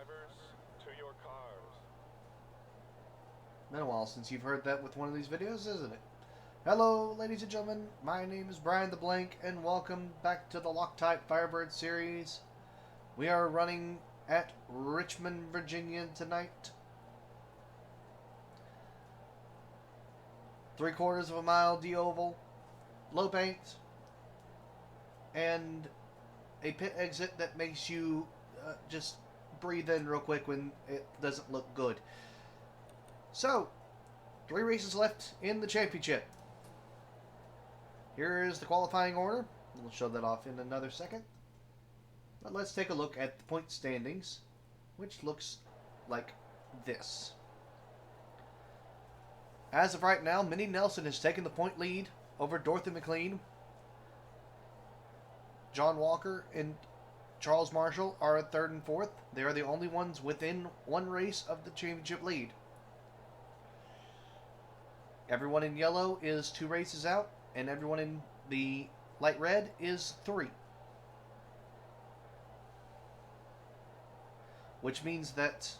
drivers, to your cars. Been a while since you've heard that with one of these videos, isn't it? Hello, ladies and gentlemen. My name is Brian the Blank, and welcome back to the LOCTITE Firebird series. We are running at Richmond, Virginia tonight. 3/4 of a mile D-oval, low paint, and a pit exit that makes you just breathe in real quick when it doesn't look good. So, 3 races left in the championship. Here is the qualifying order. We'll show that off in another second. But let's take a look at the point standings, which looks like this. As of right now, Minnie Nelson has taken the point lead over Dorothy McLean. John Walker and Charles Marshall are at 3rd and 4th. They are the only ones within one race of the championship lead. Everyone in yellow is 2 races out, and everyone in the light red is 3. Which means that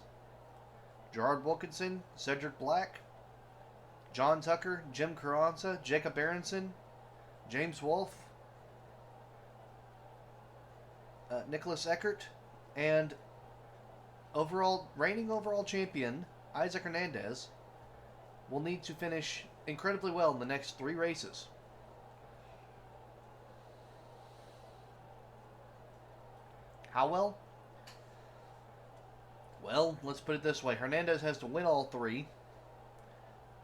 Gerard Wilkinson, Cedric Black, John Tucker, Jim Carranza, Jacob Aronson, James Wolfe, Nicholas Eckert, and reigning overall champion Isaac Hernandez will need to finish incredibly well in the next 3 races. How well? Well, let's put it this way. Hernandez has to win all 3,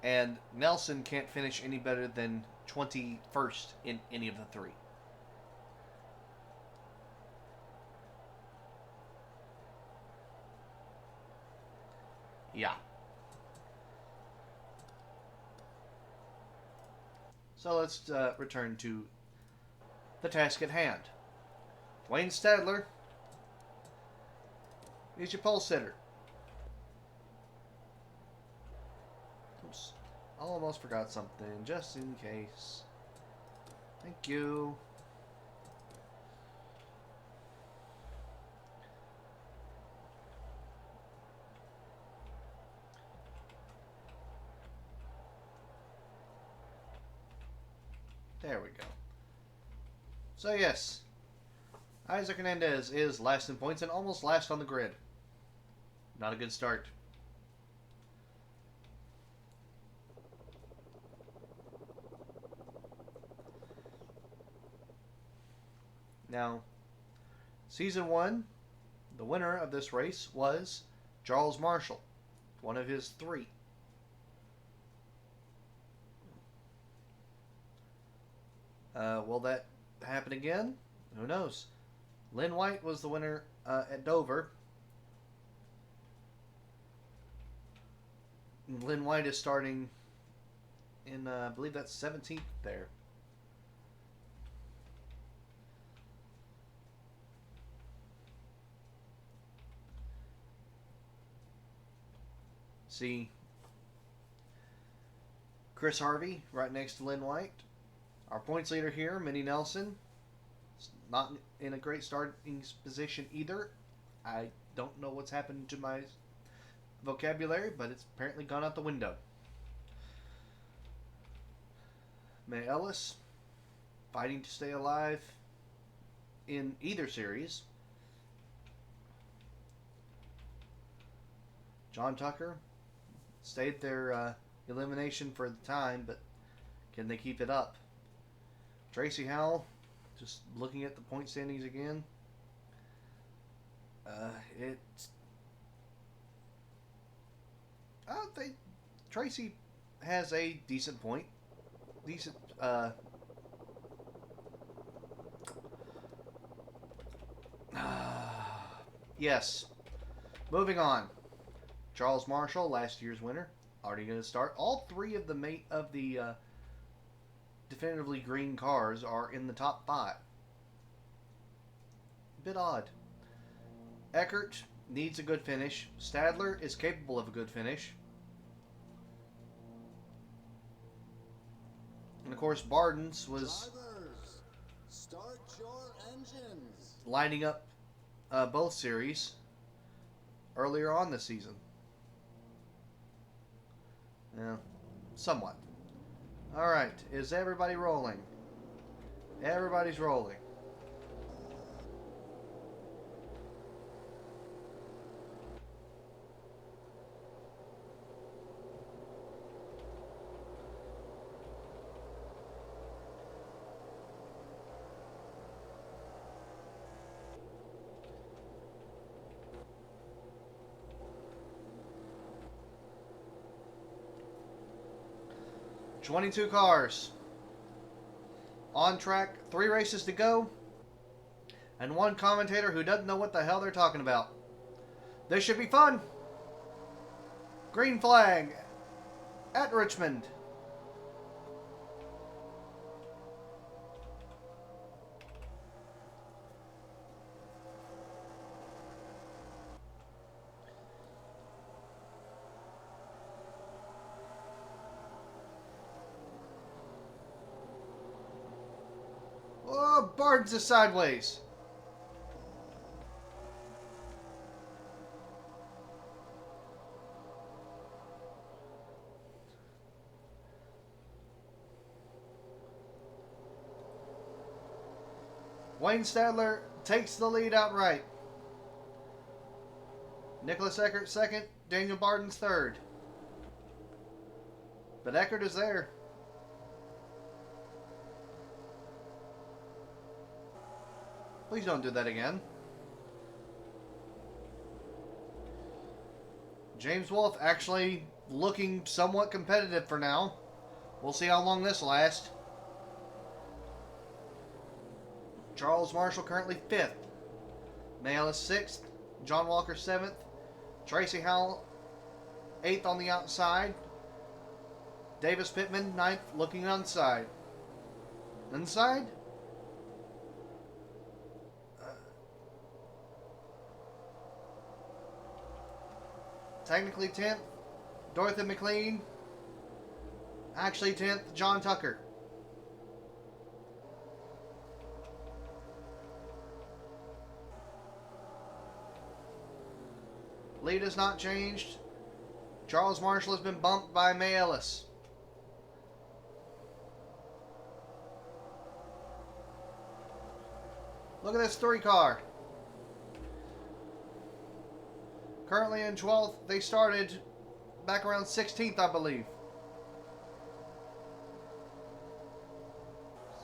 and Nelson can't finish any better than 21st in any of the 3. Yeah. So let's return to the task at hand. Wayne Stadler is your pole sitter. Oops. I almost forgot something, just in case. Thank you. There we go. So yes, Isaac Hernandez is last in points and almost last on the grid. Not a good start. Now, Season 1, the winner of this race was Charles Marshall, one of his 3. Will that happen again? Who knows? Lynn White was the winner at Dover. Lynn White is starting in, I believe that's 17th there. See Chris Harvey right next to Lynn White. Our points leader here, Minnie Nelson, is not in a great starting position either. I don't know what's happened to my vocabulary, but it's apparently gone out the window. Mae Ellis, fighting to stay alive in either series. John Tucker stayed their elimination for the time, but can they keep it up? Tracy Howell, just looking at the point standings again. I think Tracy has a decent point. Decent. Yes. Moving on. Charles Marshall, last year's winner, already going to start. All 3 of the definitively green cars are in the top 5. Bit odd. Eckert needs a good finish. Stadler is capable of a good finish. And of course, Bardens was Drivers, start your engines. lining up both series. earlier on this season. Yeah, somewhat. Alright, is everybody rolling? Everybody's rolling. "22 cars. On track, 3 races to go, and 1 commentator who doesn't know what the hell they're talking about. This should be fun. Green flag at Richmond." Oh, Barnes is sideways. Wayne Stadler takes the lead outright. Nicholas Eckert second, Daniel Barden's third. But Eckert is there. Please don't do that again. James Wolfe actually looking somewhat competitive for now. We'll see how long this lasts. Charles Marshall currently 5th. May Ellis 6th. John Walker 7th. Tracy Howell 8th on the outside. Davis Pittman 9th, looking inside. Inside? Technically 10th, Dorothy McLean. Actually 10th, John Tucker. Lead has not changed. Charles Marshall has been bumped by May Ellis. Look at this 3 car. Currently in 12th. They started back around 16th, I believe.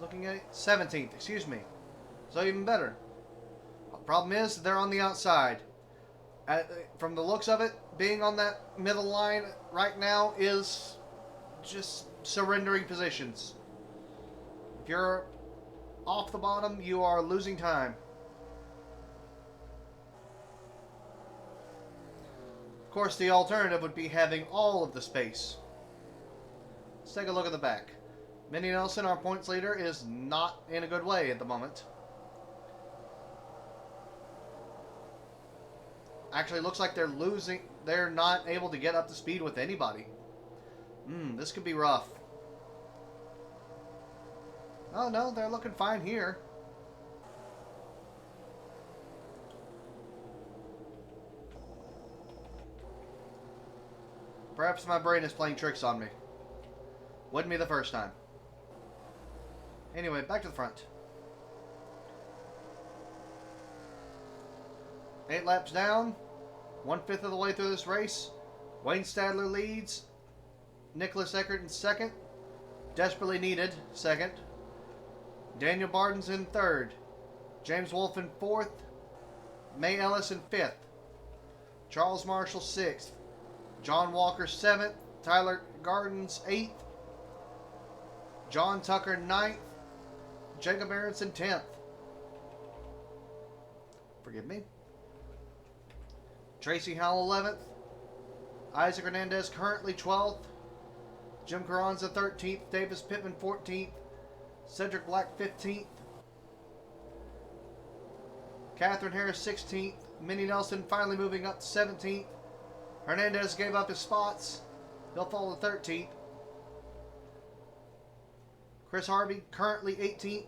Looking at it, 17th, excuse me. So even better. Problem is, they're on the outside. From the looks of it, being on that middle line right now is just surrendering positions. If you're off the bottom, you are losing time. Of course, the alternative would be having all of the space. Let's take a look at the back. Minnie Nelson, our points leader, is not in a good way at the moment. Actually, looks like they're losing. They're not able to get up to speed with anybody. This could be rough. Oh no, they're looking fine here. Perhaps my brain is playing tricks on me. Wouldn't be the first time. Anyway, back to the front. 8 laps down. 1/5 of the way through this race. Wayne Stadler leads. Nicholas Eckert in second. Desperately needed second. Daniel Barden's in third. James Wolfe in fourth. May Ellis in fifth. Charles Marshall sixth. John Walker 7th, Tyler Gardens 8th, John Tucker 9th, Jacob Aronson 10th. Forgive me. Tracy Howell 11th, Isaac Hernandez currently 12th, Jim Carranza 13th, Davis Pittman 14th, Cedric Black 15th, Catherine Harris 16th, Minnie Nelson finally moving up to 17th. Hernandez gave up his spots. He'll fall to 13th. Chris Harvey currently 18th.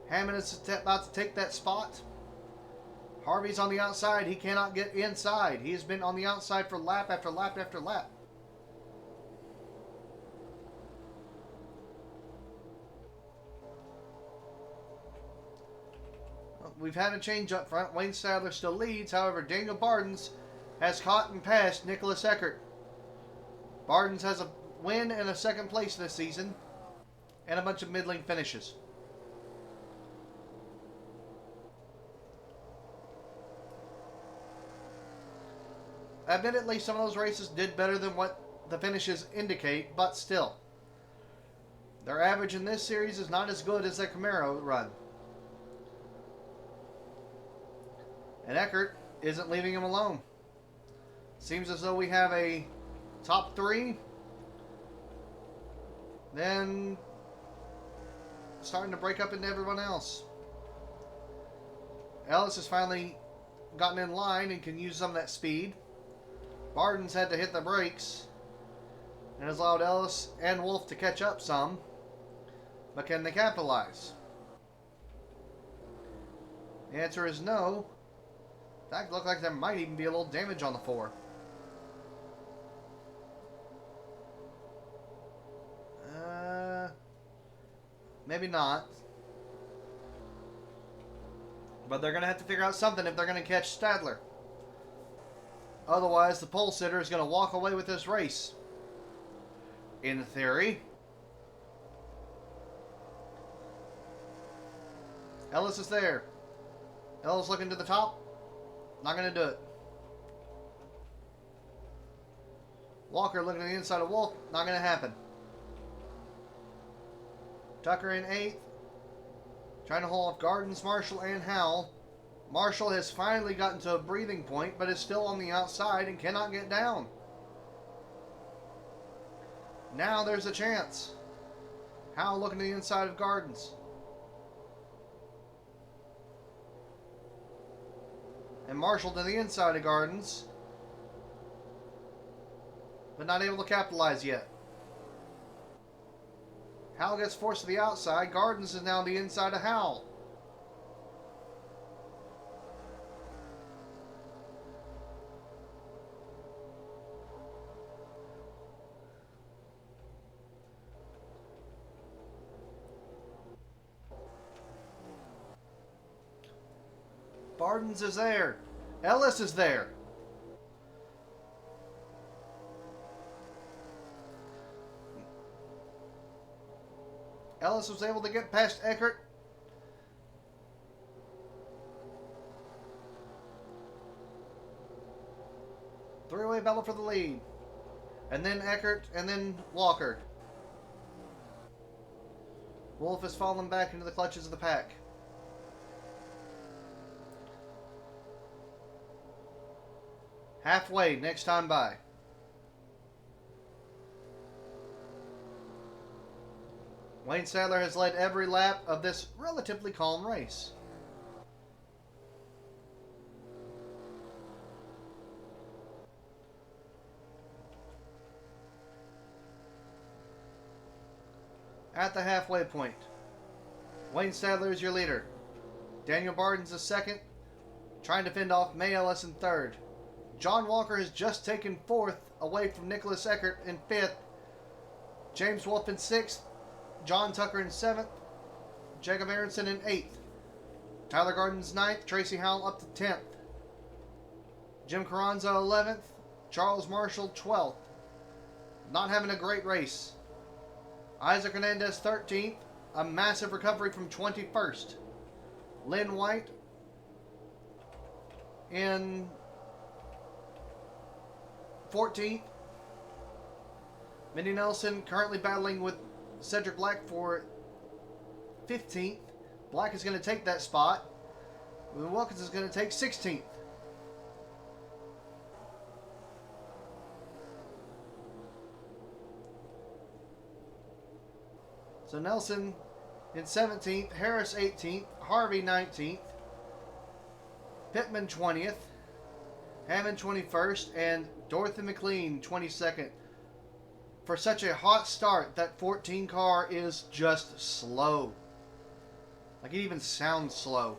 Hammond is about to take that spot. Harvey's on the outside. He cannot get inside. He has been on the outside for lap after lap after lap. We've had a change up front. Wayne Sadler still leads. However, Daniel Bardens has caught and passed Nicholas Eckert. Bardens has a win and a second place this season and a bunch of middling finishes. Admittedly, some of those races did better than what the finishes indicate, but still. Their average in this series is not as good as their Camaro run. And Eckert isn't leaving him alone. Seems as though we have a top three. Then starting to break up into everyone else. Ellis has finally gotten in line and can use some of that speed. Bardens had to hit the brakes and has allowed Ellis and Wolf to catch up some. But can they capitalize? The answer is no. That looked like there might even be a little damage on the 4. Maybe not. But they're going to have to figure out something if they're going to catch Stadler. Otherwise, the pole sitter is going to walk away with this race. In theory. Ellis is there. Ellis looking to the top. Not going to do it. Walker looking to the inside of Wolf. Not going to happen. Tucker in 8th. Trying to hold off Gardens, Marshall, and Howell. Marshall has finally gotten to a breathing point, but is still on the outside and cannot get down. Now there's a chance. Howell looking to the inside of Gardens. And Marshall to the inside of Gardens. But not able to capitalize yet. Howell gets forced to the outside. Gardens is now the inside of Howell. Bardens is there. Ellis is there. Ellis was able to get past Eckert. Three-way battle for the lead. And then Eckert, and then Walker. Wolf has fallen back into the clutches of the pack. Halfway, next time by. Wayne Sadler has led every lap of this relatively calm race. At the halfway point, Wayne Sadler is your leader. Daniel Bardens is second, trying to fend off May Ellis in third. John Walker has just taken fourth away from Nicholas Eckert in fifth. James Wolf in sixth. John Tucker in 7th, Jacob Aronson in 8th, Tyler Gardens 9th, Tracy Howell up to 10th, Jim Carranza 11th, Charles Marshall 12th. Not having a great race. Isaac Hernandez 13th, a massive recovery from 21st. Lynn White in 14th. Minnie Nelson currently battling with Cedric Black for 15th. Black is going to take that spot. Wilkins is going to take 16th. So Nelson in 17th, Harris 18th, Harvey 19th, Pittman 20th, Hammond 21st, and Dorothy McLean 22nd. For such a hot start, that 14 car is just slow. Like, it even sounds slow.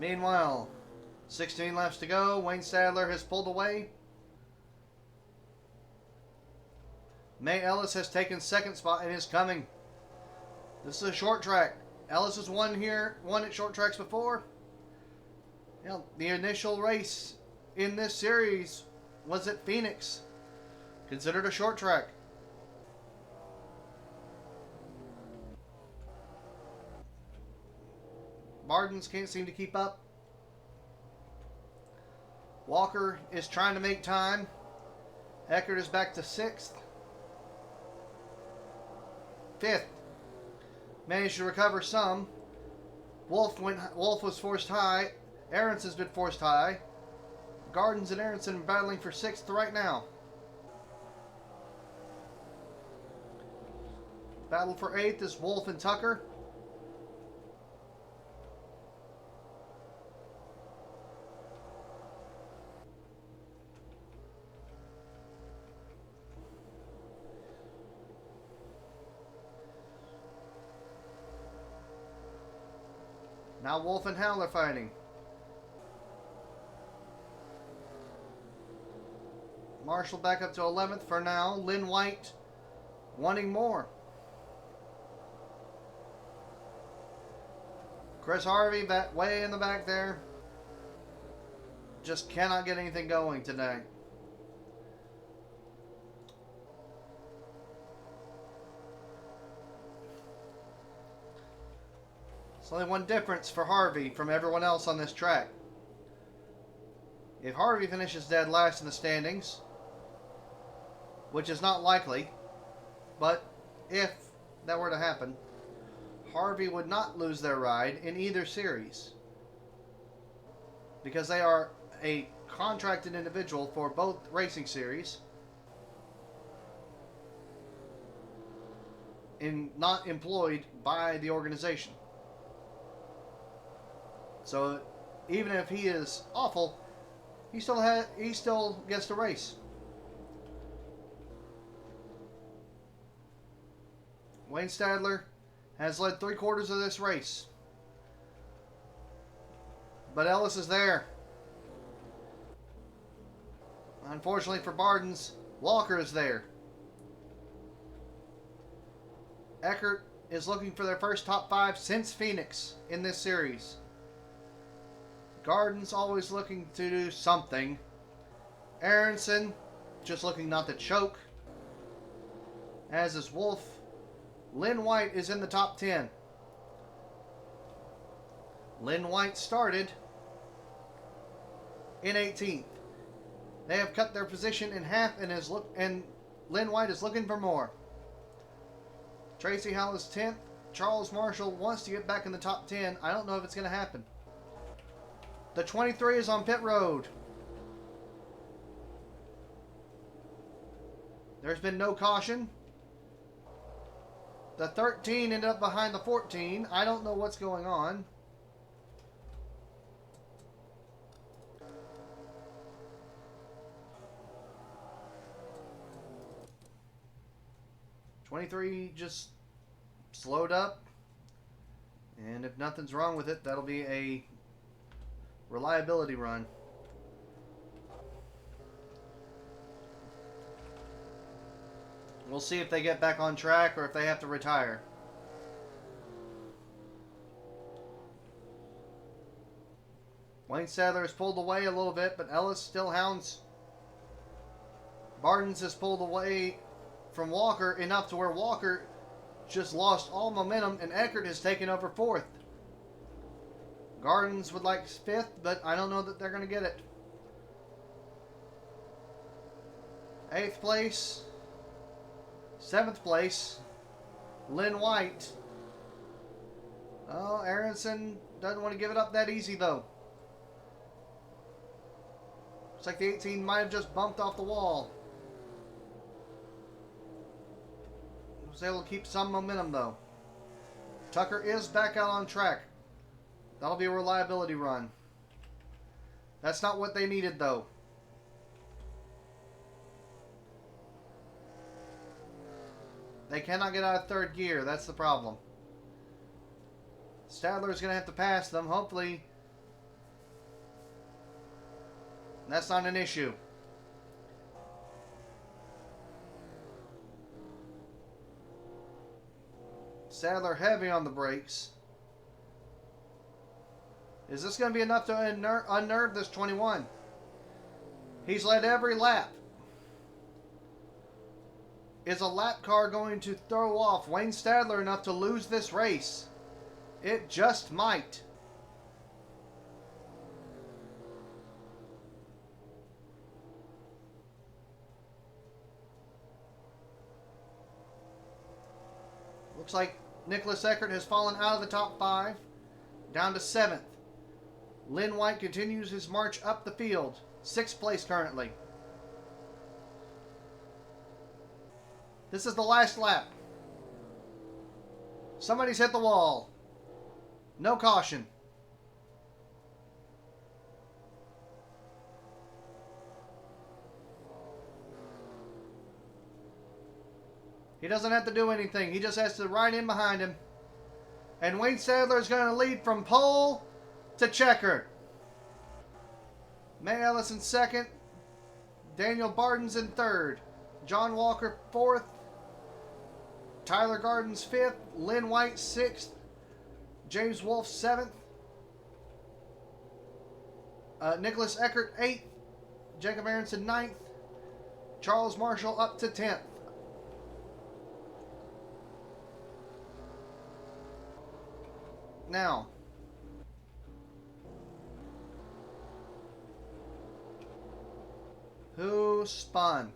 Meanwhile, 16 laps to go. Wayne Stadler has pulled away. May Ellis has taken second spot and is coming. This is a short track. Ellis has won at short tracks before. You know, the initial race in this series was at Phoenix, considered a short track. Bardens can't seem to keep up. Walker is trying to make time. Eckert is back to 6th. 5th. Managed to recover some. Wolf was forced high. Aronson's been forced high. Gardens and Aronson are battling for 6th right now. Battle for 8th is Wolf and Tucker. Now Wolf and Howell are fighting. Marshall back up to 11th for now. Lynn White wanting more. Chris Harvey way in the back there. Just cannot get anything going today. There's only one difference for Harvey from everyone else on this track. If Harvey finishes dead last in the standings, which is not likely, but if that were to happen, Harvey would not lose their ride in either series, because they are a contracted individual for both racing series and not employed by the organization. So even if he is awful, he still gets to race. Wayne Stadler has led 3/4 of this race, but Ellis is there. Unfortunately for Bardens, Walker is there. Eckert is looking for their first top 5 since Phoenix in this series. Gardens always looking to do something. Aronson just looking not to choke, as is Wolf. Lynn White is in the top 10. Lynn White started in 18th. They have cut their position in half, and Lynn White is looking for more. Tracy Howell is 10th. Charles Marshall wants to get back in the top 10. I don't know if it's going to happen. The 23 is on pit road. There's been no caution. The 13 ended up behind the 14. I don't know what's going on. '23 just slowed up. And if nothing's wrong with it, that'll be a reliability run. We'll see if they get back on track or if they have to retire. Wayne Stadler has pulled away a little bit, but Ellis still hounds. Bardens has pulled away from Walker enough to where Walker just lost all momentum, and Eckert has taken over 4th. Gardens would like 5th, but I don't know that they're going to get it. 8th place. 7th place. Lynn White. Oh, Aronson doesn't want to give it up that easy, though. Looks like the 18 might have just bumped off the wall. Was able to keep some momentum, though. Tucker is back out on track. That'll be a reliability run. That's not what they needed, though. They cannot get out of 3rd gear. That's the problem. Stadler is going to have to pass them. Hopefully, That's not an issue. Sadler heavy on the brakes. Is this going to be enough to unnerve this 21? He's led every lap. Is a lap car going to throw off Wayne Stadler enough to lose this race? It just might. Looks like Nicholas Eckert has fallen out of the top 5, down to 7th. Lynn White continues his march up the field, 6th place currently. This is the last lap. Somebody's hit the wall. No caution. He doesn't have to do anything. He just has to ride in behind him. And Wayne Stadler is going to lead from pole to checker. May Ellis in 2nd. Daniel Barden's in 3rd. John Walker 4th. Tyler Gardens 5th. Lynn White 6th. James Wolfe 7th. Nicholas Eckert 8th. Jacob Aronson 9th. Charles Marshall up to 10th. Now, who spun?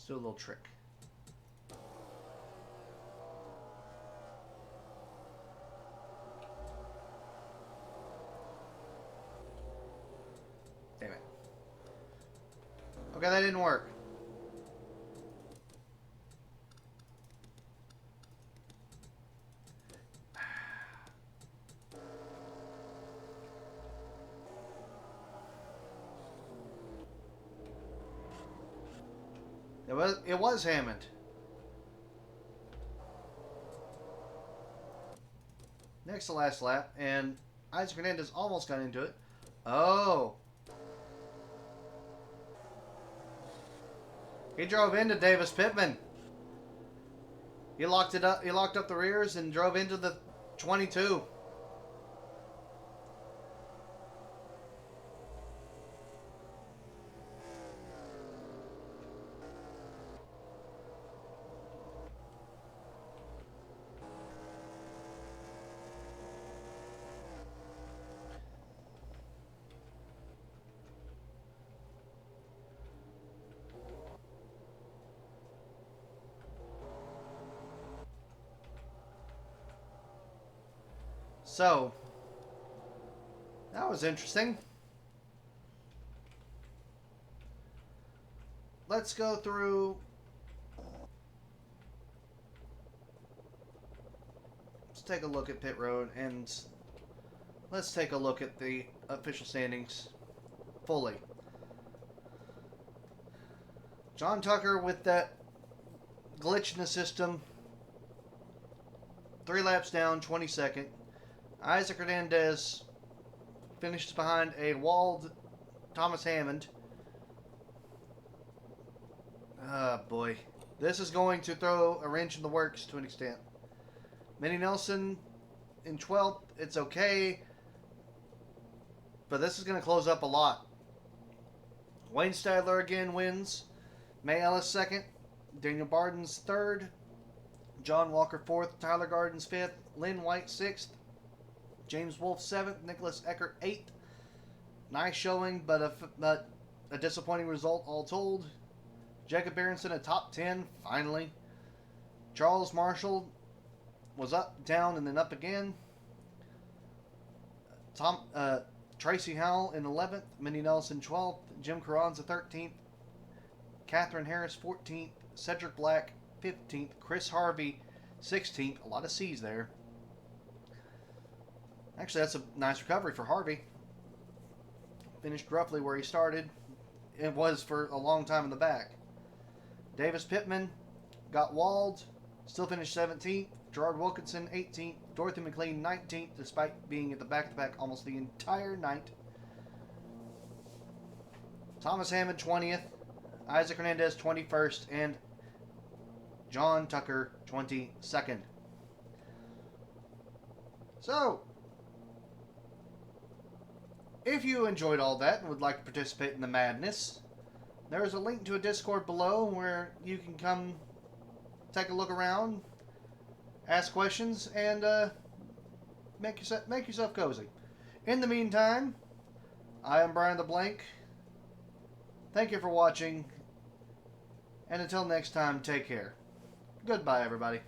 Do a little trick. Damn it. Okay, that didn't work. It was Hammond. Next to last lap, and Isaac Hernandez almost got into it. Oh. He drove into Davis Pittman. He locked it up. He locked up the rears and drove into the 22. So, that was interesting. Let's go through. Let's take a look at pit road and let's take a look at the official standings fully. John Tucker with that glitch in the system. 3 laps down, 22nd. Isaac Hernandez finishes behind a walled Thomas Hammond. Ah, boy. This is going to throw a wrench in the works to an extent. Minnie Nelson in 12th. It's okay. But this is going to close up a lot. Wayne Stadler again wins. May Ellis 2nd. Daniel Barden's 3rd. John Walker 4th. Tyler Gardens 5th. Lynn White 6th. James Wolfe 7th, Nicholas Eckert 8th. Nice showing, but a disappointing result all told. Jacob Aronson a top 10, finally. Charles Marshall was up, down, and then up again. Tracy Howell in 11th, Minnie Nelson 12th, Jim Carranza 13th, Catherine Harris 14th, Cedric Black 15th, Chris Harvey 16th. A lot of C's there. Actually, that's a nice recovery for Harvey. Finished roughly where he started. It was for a long time in the back. Davis Pittman got walled, still finished 17th. Gerard Wilkinson 18th. Dorothy McLean 19th, despite being at the back of the pack almost the entire night. Thomas Hammond 20th. Isaac Hernandez 21st. And John Tucker 22nd. So, if you enjoyed all that and would like to participate in the madness, there is a link to a Discord below where you can come take a look around, ask questions, and make yourself cozy. In the meantime, I am Brian the Blank. Thank you for watching, and until next time, take care. Goodbye, everybody.